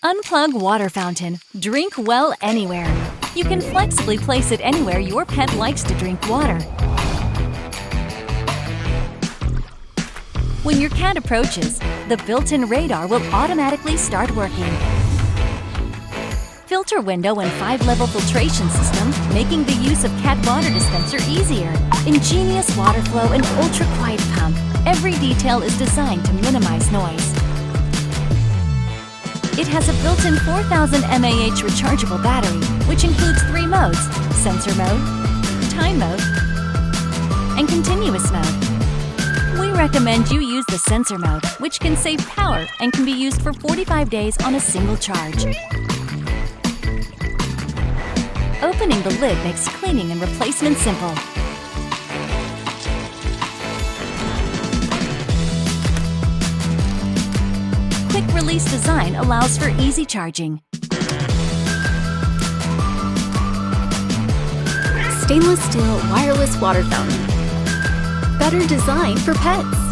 Unplug water fountain. Drink well anywhere. You can flexibly place it anywhere your pet likes to drink water. When your cat approaches, the built-in radar will automatically start working. Filter window and 5-level filtration system, making the use of cat water dispenser easier. Ingenious water flow and ultra-quiet pump. Every detail is designed to minimize noise. It has a built-in 4000 mAh rechargeable battery, which includes 3 modes: sensor mode, time mode, and continuous mode. We recommend you use the sensor mode, which can save power and can be used for 45 days on a single charge. Opening the lid makes cleaning and replacement simple. Quick release design allows for easy charging. Stainless steel wireless water fountain. Better design for pets.